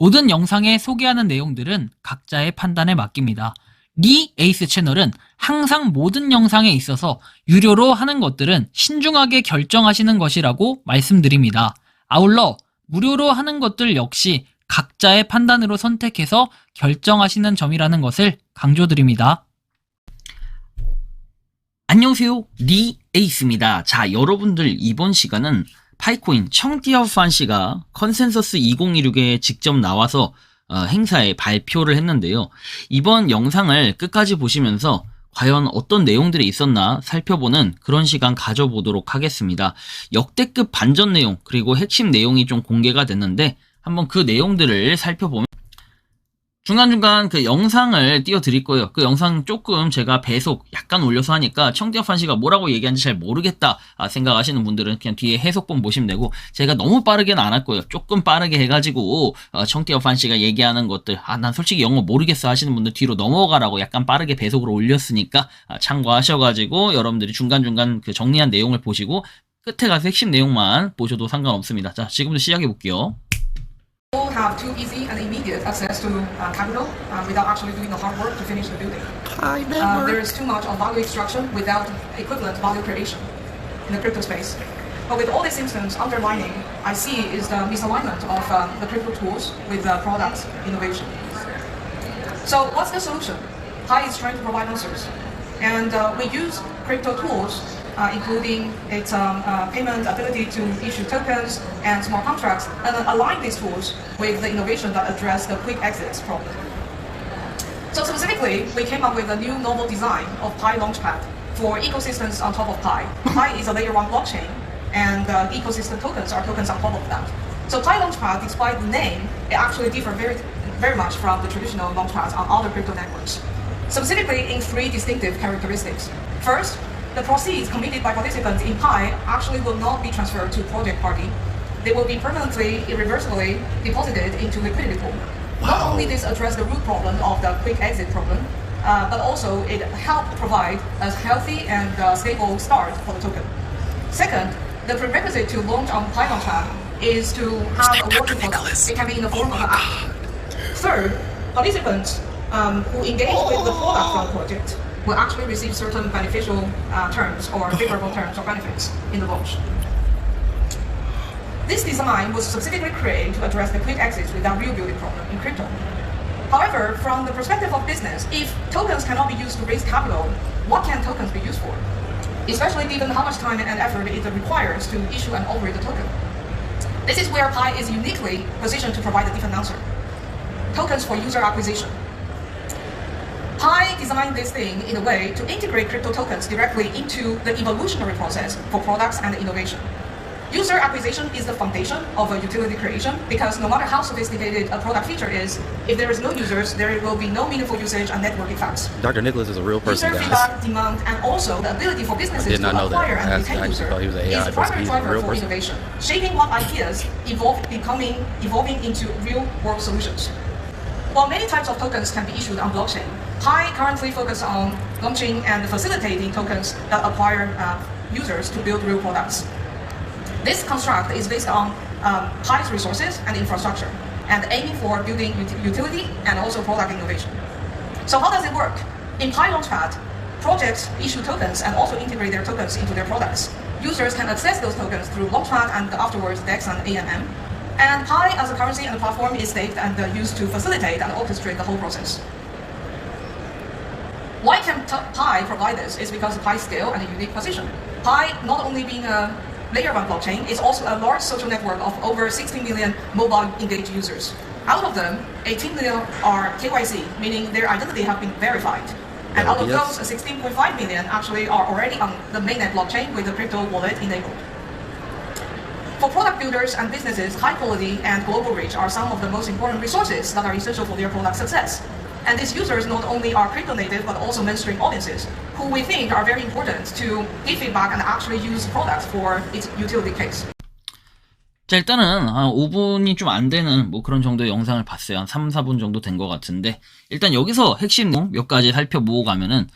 모든 영상에 소개하는 내용들은 각자의 판단에 맡깁니다. 리 에이스 채널은 항상 모든 영상에 있어서 유료로 하는 것들은 신중하게 결정하시는 것이라고 말씀드립니다. 아울러 무료로 하는 것들 역시 각자의 판단으로 선택해서 결정하시는 점이라는 것을 강조드립니다. 안녕하세요, 리 에이스입니다. 자, 여러분들 이번 시간은 파이코인 청티아오판 씨가 컨센서스 2016에 직접 나와서 행사에 발표를 했는데요. 이번 영상을 끝까지 보시면서 과연 어떤 내용들이 있었나 살펴보는 그런 시간 가져보도록 하겠습니다. 역대급 반전 내용 그리고 핵심 내용이 좀 공개가 됐는데 한번 그 내용들을 살펴보면 중간중간 그 영상을 띄워드릴 거예요. 그 영상 조금 제가 배속 약간 올려서 하니까 청티아오판 씨가 뭐라고 얘기하는지 잘 모르겠다 생각하시는 분들은 그냥 뒤에 해석본 보시면 되고, 제가 너무 빠르게는 안 할 거예요. 조금 빠르게 해가지고 청티아오판 씨가 얘기하는 것들 난 솔직히 영어 모르겠어 하시는 분들 뒤로 넘어가라고 약간 빠르게 배속으로 올렸으니까 참고하셔가지고 여러분들이 중간중간 그 정리한 내용을 보시고 끝에 가서 핵심 내용만 보셔도 상관없습니다. 자, 지금부터 시작해 볼게요. All have too easy and immediate access to capital without actually doing the hard work to finish the building. There is too much of value extraction without equivalent value creation in the crypto space. But with all these symptoms underlining, I see is the misalignment of the crypto tools with the product innovation. So what's the solution? Pi is trying to provide answers. And we use crypto tools including its payment ability to issue tokens and smart contracts, and align these tools with the innovation that address the quick exits problem. So specifically, we came up with a new novel design of Pi Launchpad for ecosystems on top of Pi. Pi is a layer 1 blockchain, and the ecosystem tokens are tokens on top of that. So Pi Launchpad, despite the name, it actually differs very much from the traditional launchpads on other crypto networks, specifically in 3 distinctive characteristics. First, the proceeds committed by participants in Pi actually will not be transferred to project party. They will be permanently, irreversibly deposited into liquidity pool. Not only this address the root problem of the quick exit problem, but also it helped provide a healthy and stable start for the token. Second, the prerequisite to launch on Pi Launchpad is to have a working product. It can be in the form of an app. Third, participants who engage with the product from the project will actually receive certain beneficial terms or favorable terms or benefits in the launch. This design was specifically created to address the quick exits without real building problem in crypto. However, from the perspective of business, if tokens cannot be used to raise capital, what can tokens be used for? Especially given how much time and effort it requires to issue and operate the token. This is where Pi is uniquely positioned to provide a different answer. Tokens for user acquisition. Pi designed this thing in a way to integrate crypto tokens directly into the evolutionary process for products and innovation. User acquisition is the foundation of a utility creation, because no matter how sophisticated a product feature is, if there is no users, there will be no meaningful usage and network effects. Dr. Nicholas is a real person, User guys. feedback, demand, and also the ability for businesses to acquire and retain users is the primary driver for innovation, shaping what ideas evolving into real-world solutions. While many types of tokens can be issued on blockchain, Pi currently focuses on launching and facilitating tokens that acquire users to build real products. This construct is based on Pi's resources and infrastructure, and aiming for building utility and also product innovation. So how does it work? In Pi Launchpad, projects issue tokens and also integrate their tokens into their products. Users can access those tokens through Launchpad and afterwards DEX and AMM. And Pi as a currency and a platform is staked and used to facilitate and orchestrate the whole process. Why can Pi provide this? Is because of Pi's scale and a unique position. Pi, not only being a layer 1 blockchain, is also a large social network of over 16 million mobile engaged users. Out of them, 18 million are KYC, meaning their identity have been verified. And out of those, 16.5 million actually are already on the mainnet blockchain with the crypto wallet enabled. For product builders and businesses, high quality and global reach are some of the most important resources that are essential for their product success. And these users not only are crypto native, but also mainstream audiences, who we think are very important to give feedback and actually use products for its utility case. 자, 일단은 한 5분이 좀 안 되는 뭐 그런 정도의 영상을 봤어요. 한 3, 4분 정도 된 것 같은데, 일단 여기서 핵심 내용 몇 가지 살펴보고 가면은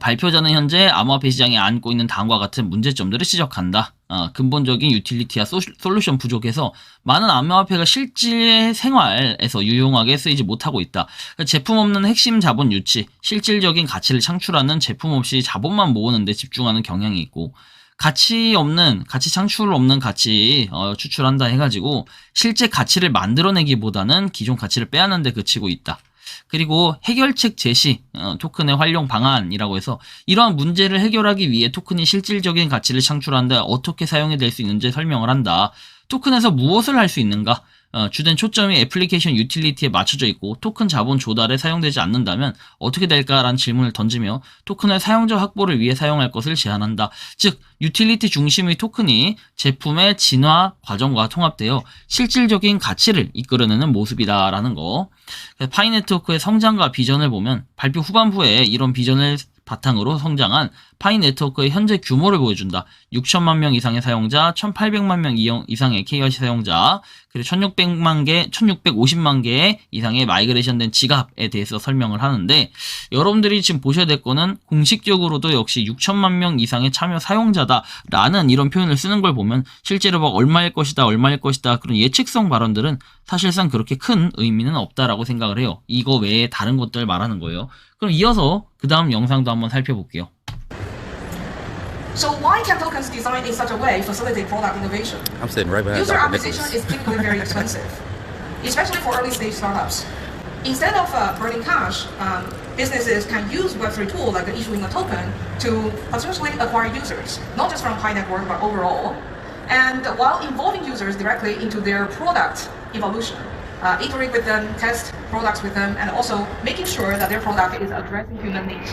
발표자는 현재 암호화폐 시장에 안고 있는 다음과 같은 문제점들을 지적한다. 근본적인 유틸리티와 솔루션 부족해서 많은 암호화폐가 실제 생활에서 유용하게 쓰이지 못하고 있다. 제품 없는 핵심 자본 유치, 실질적인 가치를 창출하는 제품 없이 자본만 모으는 데 집중하는 경향이 있고, 가치 창출 없는 가치 추출한다 해가지고 실제 가치를 만들어내기보다는 기존 가치를 빼앗는 데 그치고 있다. 그리고 해결책 제시, 토큰의 활용 방안이라고 해서 이러한 문제를 해결하기 위해 토큰이 실질적인 가치를 창출하는데 어떻게 사용이 될 수 있는지 설명을 한다. 토큰에서 무엇을 할 수 있는가? 주된 초점이 애플리케이션 유틸리티에 맞춰져 있고 토큰 자본 조달에 사용되지 않는다면 어떻게 될까라는 질문을 던지며 토큰을 사용자 확보를 위해 사용할 것을 제안한다. 즉 유틸리티 중심의 토큰이 제품의 진화 과정과 통합되어 실질적인 가치를 이끌어내는 모습이다라는 거. 파이 네트워크의 성장과 비전을 보면 발표 후반부에 이런 비전을 바탕으로 성장한 파이 네트워크의 현재 규모를 보여준다. 6천만 명 이상의 사용자, 1,800만 명 이상의 KYC 사용자, 그리고 1,650만 개 이상의 마이그레이션된 지갑에 대해서 설명을 하는데, 여러분들이 지금 보셔야 될 거는 공식적으로도 역시 6천만 명 이상의 참여 사용자다라는 이런 표현을 쓰는 걸 보면 실제로 막 얼마일 것이다 그런 예측성 발언들은 사실상 그렇게 큰 의미는 없다라고 생각을 해요. 이거 외에 다른 것들 말하는 거예요. 그럼 이어서 그 다음 영상도 한번 살펴볼게요. So why can tokens designed in such a way facilitate product innovation? I'm sitting right behind User Dr. acquisition Nicholas. is typically very expensive, especially for early stage startups. Instead of burning cash, businesses can use Web3 tool like issuing a token to potentially acquire users, not just from high network but overall, and while involving users directly into their product evolution. Iterate with them, test products with them, and also making sure that their product is addressing human needs.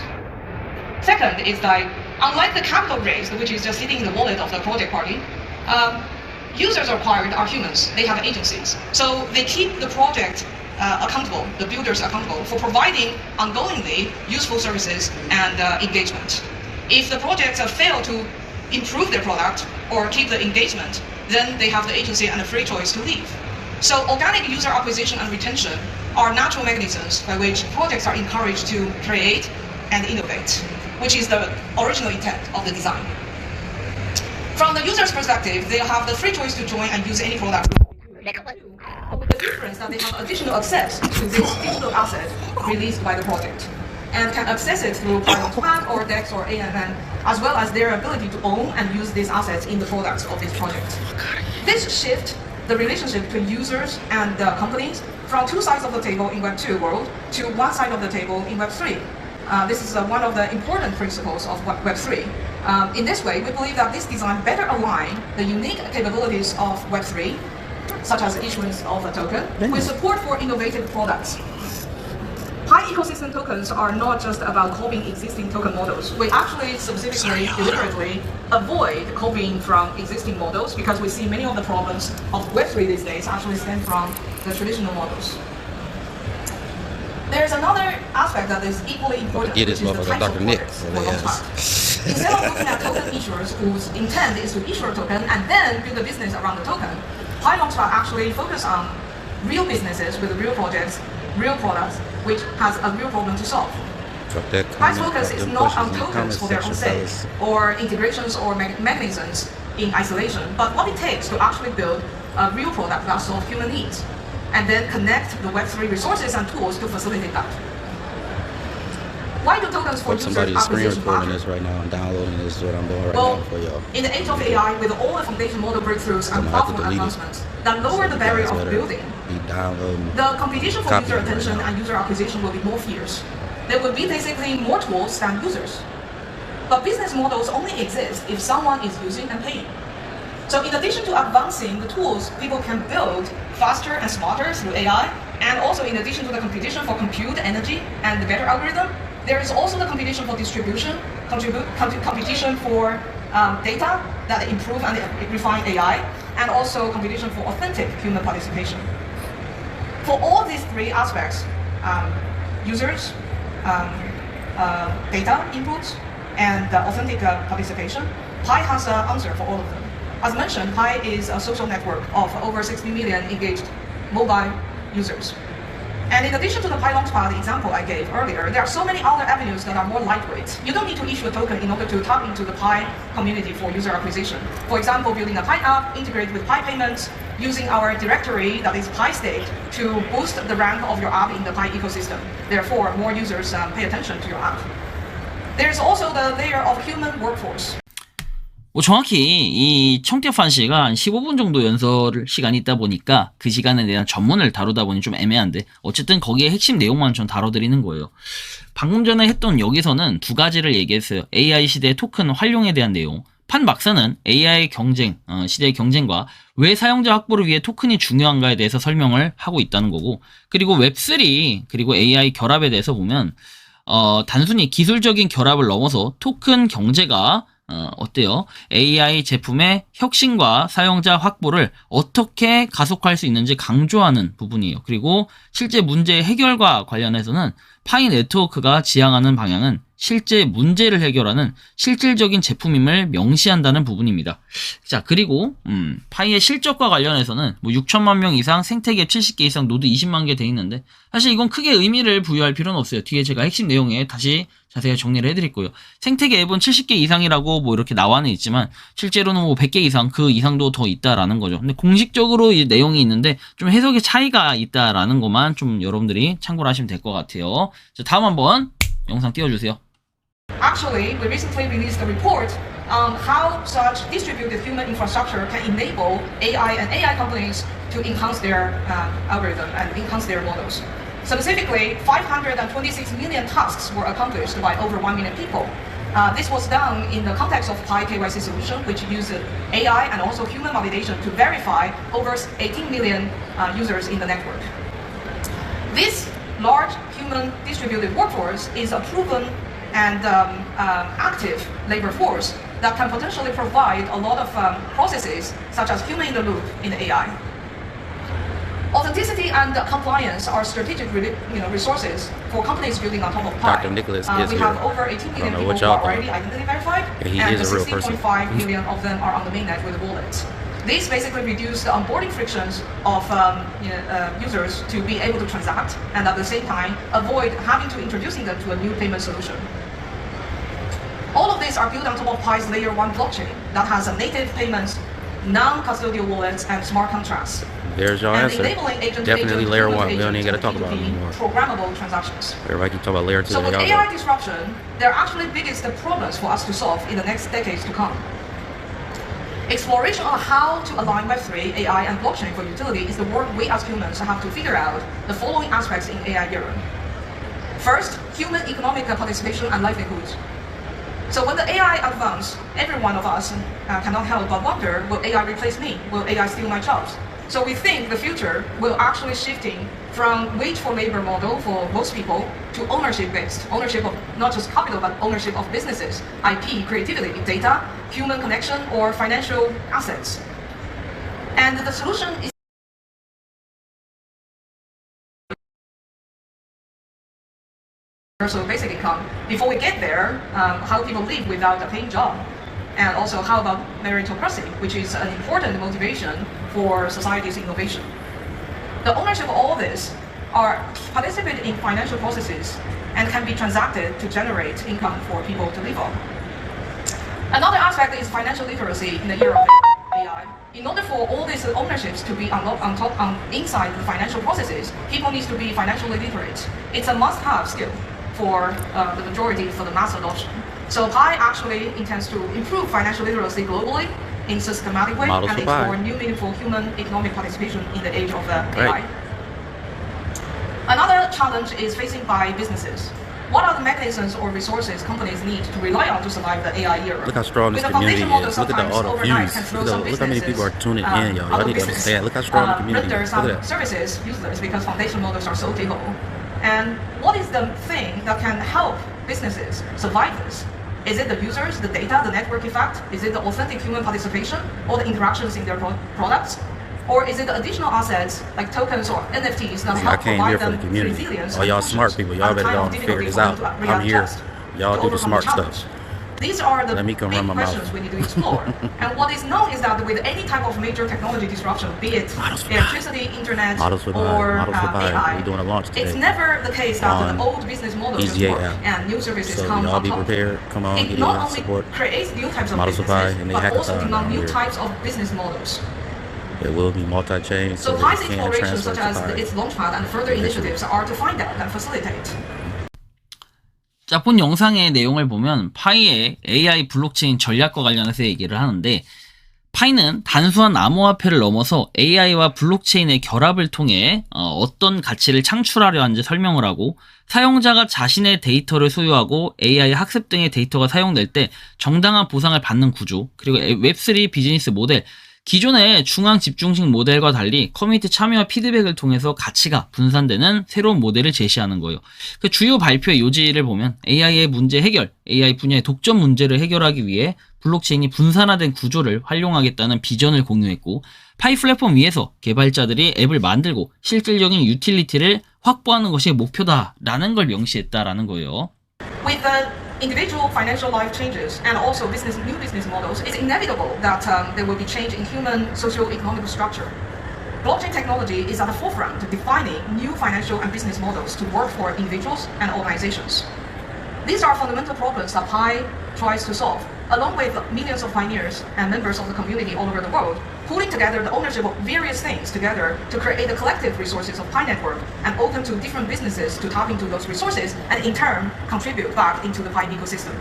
Second is like, unlike the capital raised, which is just sitting in the wallet of the project party, users acquired are humans. They have agencies. So they keep the project accountable, the builders accountable for providing ongoingly useful services and engagement. If the projects fail to improve their product or keep the engagement, then they have the agency and a free choice to leave. So organic user acquisition and retention are natural mechanisms by which projects are encouraged to create and innovate, which is the original intent of the design. From the user's perspective, they have the free choice to join and use any product. With the difference that they have additional access to this digital asset released by the project, and can access it through private plan or DEX or AMM, as well as their ability to own and use these assets in the products of this project. This shift the relationship between users and companies from two sides of the table in Web2 world to one side of the table in Web3. This is one of the important principles of Web3. In this way, we believe that this design better align the unique capabilities of Web3, such as issuance of a token, with support for innovative products. Pi ecosystem tokens are not just about copying existing token models. We actually specifically, deliberately avoid copying from existing models because we see many of the problems of Web3 these days actually stem from the traditional models. There's another aspect that is equally important, Get which this is the motherfucker types of Dr. Nick. projects for long term. Instead of looking at token issuers whose intent is to issue a token and then build a business around the token, Pi Launchpad actually focus on real businesses with real projects, real products, which has a real problem to solve. Drop that Pi's comment, focus drop is them not on questions in the tokens comment for their own section, sake, fellas. or integrations or mechanisms in isolation, but what it takes to actually build a real product that solves human needs, and then connect the Web3 resources and tools to facilitate that. Why do tokens for user Somebody's screen acquisition recording matter? this right now and downloading this is what I'm doing right Well, now for y'all. in the age of AI, with all the foundation model breakthroughs and I'm gonna have to platform delete it. advancements that lower the You barrier guys of better building, be downloading. the competition for Copy user it right attention now. and user acquisition will be more fierce. There will be basically more tools than users. But business models only exist if someone is using and paying. So in addition to advancing the tools people can build faster and smarter through AI, and also in addition to the competition for compute energy and the better algorithm, there is also the competition for distribution, competition for data that improve and refine AI, and also competition for authentic human participation. For all these three aspects, users, data inputs, and authentic participation, Pi has an answer for all of them. As mentioned, Pi is a social network of over 60 million engaged mobile users. And in addition to the Pi Launchpad example I gave earlier, there are so many other avenues that are more lightweight. You don't need to issue a token in order to tap into the Pi community for user acquisition. For example, building a Pi app integrated with Pi payments, using our directory that is Pi state to boost the rank of your app in the Pi ecosystem. Therefore, more users pay attention to your app. There's also the layer of human workforce. 뭐 정확히 이 청태판 씨가 한 15분 정도 연설 시간이 있다 보니까 그 시간에 대한 전문을 다루다 보니 좀 애매한데 어쨌든 거기에 핵심 내용만 좀 다뤄드리는 거예요. 방금 전에 했던 여기서는 두 가지를 얘기했어요. AI 시대의 토큰 활용에 대한 내용. 판 박사는 AI 경쟁, 시대의 경쟁과 왜 사용자 확보를 위해 토큰이 중요한가에 대해서 설명을 하고 있다는 거고, 그리고 웹3 그리고 AI 결합에 대해서 보면 단순히 기술적인 결합을 넘어서 토큰 경제가 어때요? AI 제품의 혁신과 사용자 확보를 어떻게 가속화할 수 있는지 강조하는 부분이에요. 그리고 실제 문제 해결과 관련해서는 파이 네트워크가 지향하는 방향은 실제 문제를 해결하는 실질적인 제품임을 명시한다는 부분입니다. 자, 그리고 파이의 실적과 관련해서는 뭐 6천만 명 이상, 생태계 70개 이상, 노드 20만 개 돼 있는데 사실 이건 크게 의미를 부여할 필요는 없어요. 뒤에 제가 핵심 내용에 다시 자세히 정리를 해드릴 거예요. 생태계 앱은 70개 이상이라고 뭐 이렇게 나와는 있지만 실제로는 뭐 100개 이상, 그 이상도 더 있다라는 거죠. 근데 공식적으로 이 내용이 있는데 좀 해석의 차이가 있다라는 것만 좀 여러분들이 참고를 하시면 될 것 같아요. 자, 다음 한번 영상 띄워주세요. Actually, we recently released a report on how such distributed human infrastructure can enable AI and AI companies to enhance their algorithm and enhance their models. Specifically, 526 million tasks were accomplished by over 1 million people. This was done in the context of Pi KYC solution, which uses AI and also human validation to verify over 18 million users in the network. This large human distributed workforce is a proven and active labor force that can potentially provide a lot of processes such as human in the loop in the AI. Authenticity and compliance are strategic resources for companies building on top of Pi. Dr. Nicholas is we here. have over 18 I million don't know people what who y'all are already think. identity verified, Yeah, he and is a real person. 16.5 million of them are on the mainnet with wallets. This basically reduces the onboarding frictions of users to be able to transact and at the same time avoid having to introducing them to a new payment solution. All of these are built on top of Pi's layer 1 blockchain that has a native payments, non-custodial wallets, and smart contracts. There's your And answer. enabling agent Definitely agent layer human 1. We don't even got to talk agent about it P2P anymore. programmable transactions. Everybody keep talking about layer 2. So with Y'all AI go. disruption, there are actually biggest problems for us to solve in the next decades to come. Exploration on how to align Web3, AI, and blockchain for utility is the work we as humans have to figure out the following aspects in AI era. First, human economic participation and livelihoods. So when the AI advance, every one of us cannot help but wonder, will AI replace me? Will AI steal my jobs? So we think the future will actually shifting from wage for labor model for most people to ownership-based, ownership of not just capital, but ownership of businesses, IP, creativity, data, human connection, or financial assets. And the solution is universal basic income. Before we get there, how people live without a paying job. And also how about meritocracy, which is an important motivation for society's innovation. The ownership of all this are participate in financial processes and can be transacted to generate income for people to live on. Another aspect is financial literacy in the era of AI. In order for all these ownerships to be unlocked inside the financial processes, people need to be financially literate. It's a must-have skill for the majority, for the mass adoption. So Pi actually intends to improve financial literacy globally in systematic way Models and for Pi. explore new meaningful human economic participation in the age of Right. AI. Another challenge is facing by businesses. What are the mechanisms or resources companies need to rely on to survive the AI era? Look how strong this With a community foundation model is. Look at sometimes all the overnight views. can throw Look some how many people are businesses, tuning in, y'all. out Y'all of need to business. understand. Look how strong the community Render is. Look some at that. services useless because foundation models are so capable. And what is the thing that can help businesses survive this? Is it the users, the data, the network effect? Is it the authentic human participation or the interactions in their products? Or is it the additional assets like tokens or NFTs that I help came provide here for them the community. resilience? All y'all and smart functions people, y'all at a better time go of and figure difficulty this for them out. to I'm here. readjust Y'all to do the overcome smart challenge? stuff. These are the Let me come big run my mouth. questions we need to explore. And what is known is that with any type of major technology disruption, be it electricity, internet, or AI, We're doing a launch it's today. never the case that on the old business model just EZA work app. and new services So come y'all on be top. prepared. Come on, It get not in, only support. creates new types of Model supply businesses, and the but also hackathon demand down new here. types of business models. There will be multi-chain, So that PI's you can exploration, transfer such to as Pi. its launchpad and further initiatives, are to find out and facilitate. 자, 본 영상의 내용을 보면 파이의 AI 블록체인 전략과 관련해서 얘기를 하는데, 파이는 단순한 암호화폐를 넘어서 AI와 블록체인의 결합을 통해 어떤 가치를 창출하려 하는지 설명을 하고, 사용자가 자신의 데이터를 소유하고 AI 학습 등의 데이터가 사용될 때 정당한 보상을 받는 구조, 그리고 웹3 비즈니스 모델, 기존의 중앙 집중식 모델과 달리 커뮤니티 참여와 피드백을 통해서 가치가 분산되는 새로운 모델을 제시하는 거예요. 그 주요 발표의 요지를 보면 AI의 문제 해결, AI 분야의 독점 문제를 해결하기 위해 블록체인이 분산화된 구조를 활용하겠다는 비전을 공유했고, 파이 플랫폼 위에서 개발자들이 앱을 만들고 실질적인 유틸리티를 확보하는 것이 목표다라는 걸 명시했다라는 거예요. With the individual financial life changes and also new business models, it's inevitable that there will be change in human socio-economic structure. Blockchain technology is at the forefront of defining new financial and business models to work for individuals and organizations. These are fundamental problems that Pi tries to solve, along with millions of pioneers and members of the community all over the world, putting together the ownership of various things together to create the collective resources of Pi Network and open to different businesses to tap into those resources and in turn contribute back into the Pi ecosystem.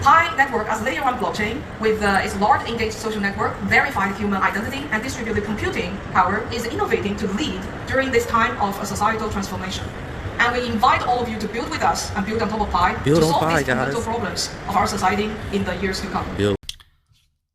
Pi Network as layer 1 blockchain with its large engaged social network, verified human identity and distributed computing power is innovating to lead during this time of a societal transformation. And we invite all of you to build with us and build on top of Pi Build to on solve Pi, these fundamental guys. problems of our society in the years to come.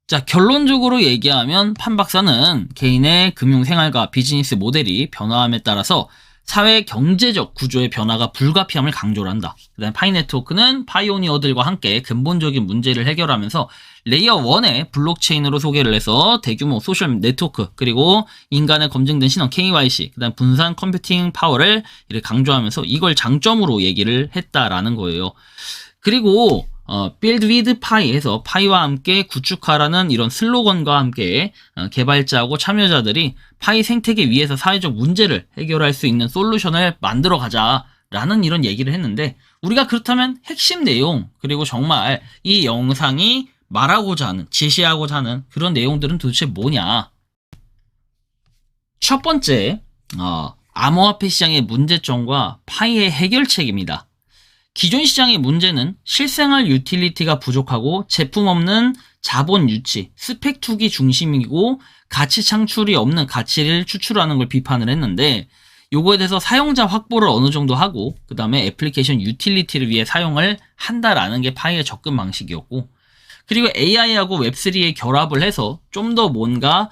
자, 결론적으로 얘기하면 판 박사는 개인의 금융 생활과 비즈니스 모델이 변화함에 따라서 사회 경제적 구조의 변화가 불가피함을 강조를 한다. 그다음에 파이 네트워크는 파이오니어들과 함께 근본적인 문제를 해결하면서 레이어 1의 블록체인으로 소개를 해서 대규모 소셜 네트워크, 그리고 인간의 검증된 신원 KYC, 그다음 분산 컴퓨팅 파워를 이렇게 강조하면서 이걸 장점으로 얘기를 했다라는 거예요. 그리고 Build with Pi에서 파이와 함께 구축하라는 이런 슬로건과 함께 개발자하고 참여자들이 파이 생태계 위에서 사회적 문제를 해결할 수 있는 솔루션을 만들어 가자라는 이런 얘기를 했는데, 우리가 그렇다면 핵심 내용, 그리고 정말 이 영상이 말하고자 하는, 제시하고자 하는 그런 내용들은 도대체 뭐냐? 첫 번째, 암호화폐 시장의 문제점과 파이의 해결책입니다. 기존 시장의 문제는 실생활 유틸리티가 부족하고 제품 없는 자본 유치, 스펙 투기 중심이고 가치 창출이 없는 가치를 추출하는 걸 비판을 했는데, 요거에 대해서 사용자 확보를 어느 정도 하고 그 다음에 애플리케이션 유틸리티를 위해 사용을 한다라는 게 파이의 접근 방식이었고, 그리고 AI하고 웹3의 결합을 해서 좀 더 뭔가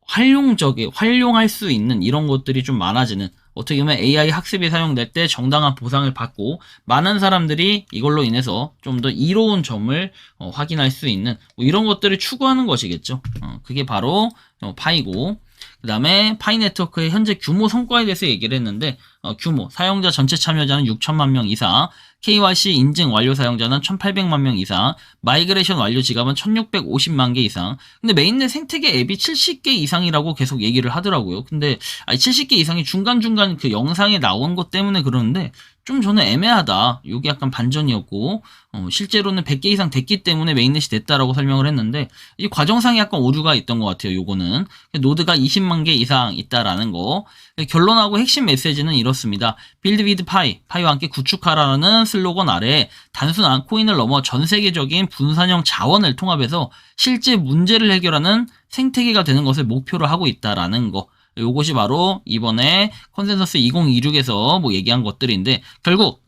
활용할 수 있는 이런 것들이 좀 많아지는, 어떻게 보면 AI 학습이 사용될 때 정당한 보상을 받고 많은 사람들이 이걸로 인해서 좀 더 이로운 점을 확인할 수 있는 뭐 이런 것들을 추구하는 것이겠죠. 그게 바로 파이고, 그 다음에 파이 네트워크의 현재 규모 성과에 대해서 얘기를 했는데, 규모, 사용자 전체 참여자는 6천만 명 이상, KYC 인증 완료 사용자는 1,800만 명 이상, 마이그레이션 완료 지갑은 1,650만 개 이상. 근데 메인넷 생태계 앱이 70개 이상이라고 계속 얘기를 하더라고요. 근데 70개 이상이 중간중간 그 영상에 나온 것 때문에 그러는데 좀 저는 애매하다. 요게 약간 반전이었고, 실제로는 100개 이상 됐기 때문에 메인넷이 됐다라고 설명을 했는데, 이 과정상에 약간 오류가 있던 것 같아요. 요거는 노드가 20만 개 이상 있다라는 거. 결론하고 핵심 메시지는 이렇습니다. Build with Pi, 파이와 함께 구축하라는 슬로건 아래 단순한 코인을 넘어 전 세계적인 분산형 자원을 통합해서 실제 문제를 해결하는 생태계가 되는 것을 목표로 하고 있다라는 거. 요것이 바로 이번에 컨센서스 2026에서 뭐 얘기한 것들인데, 결국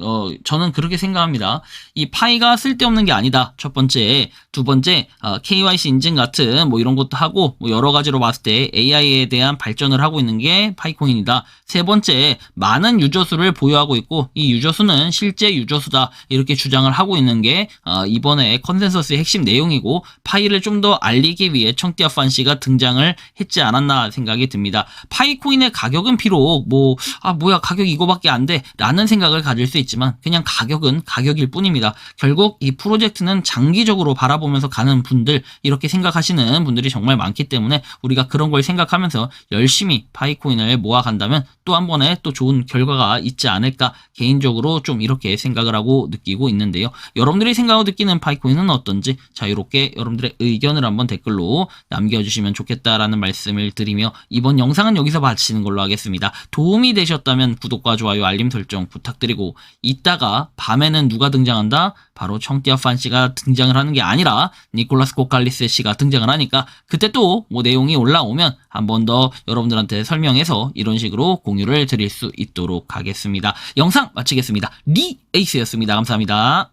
저는 그렇게 생각합니다. 이 파이가 쓸데없는 게 아니다. 첫 번째, 두 번째, KYC 인증 같은 뭐 이런 것도 하고 뭐 여러 가지로 봤을 때 AI에 대한 발전을 하고 있는 게 파이코인이다. 세 번째, 많은 유저수를 보유하고 있고 이 유저수는 실제 유저수다 이렇게 주장을 하고 있는 게 이번에 컨센서스의 핵심 내용이고 파이를 좀 더 알리기 위해 청띠아판 씨가 등장을 했지 않았나 생각이 듭니다. 파이코인의 가격은 비록 뭐야 가격 이거밖에 안 돼 라는 생각을 가질 수 있지만 그냥 가격은 가격일 뿐입니다. 결국 이 프로젝트는 장기적으로 바라보면서 가는 분들, 이렇게 생각하시는 분들이 정말 많기 때문에 우리가 그런 걸 생각하면서 열심히 파이코인을 모아간다면 또 한 번에 또 좋은 결과가 있지 않을까, 개인적으로 좀 이렇게 생각을 하고 느끼고 있는데요. 여러분들이 생각하고 느끼는 파이코인은 어떤지 자유롭게 여러분들의 의견을 한번 댓글로 남겨주시면 좋겠다라는 말씀을 드리며 이번 영상은 여기서 마치는 걸로 하겠습니다. 도움이 되셨다면 구독과 좋아요, 알림 설정 부탁드리고, 이따가 밤에는 누가 등장한다? 바로 청띠아판 씨가 등장을 하는 게 아니라 니콜라스 코칼리스 씨가 등장을 하니까 그때 또 내용이 올라오면 한 번 더 여러분들한테 설명해서 이런 식으로 공유를 드릴 수 있도록 하겠습니다. 영상 마치겠습니다. 리 에이스였습니다. 감사합니다.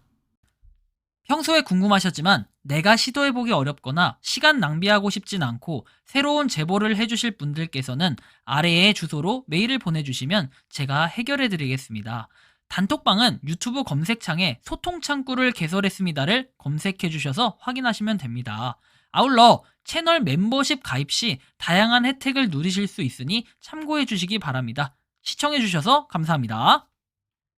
평소에 궁금하셨지만 내가 시도해보기 어렵거나 시간 낭비하고 싶진 않고 새로운 제보를 해주실 분들께서는 아래의 주소로 메일을 보내주시면 제가 해결해드리겠습니다. 단톡방은 유튜브 검색창에 소통창구를 개설했습니다를 검색해주셔서 확인하시면 됩니다. 아울러 채널 멤버십 가입 시 다양한 혜택을 누리실 수 있으니 참고해주시기 바랍니다. 시청해주셔서 감사합니다.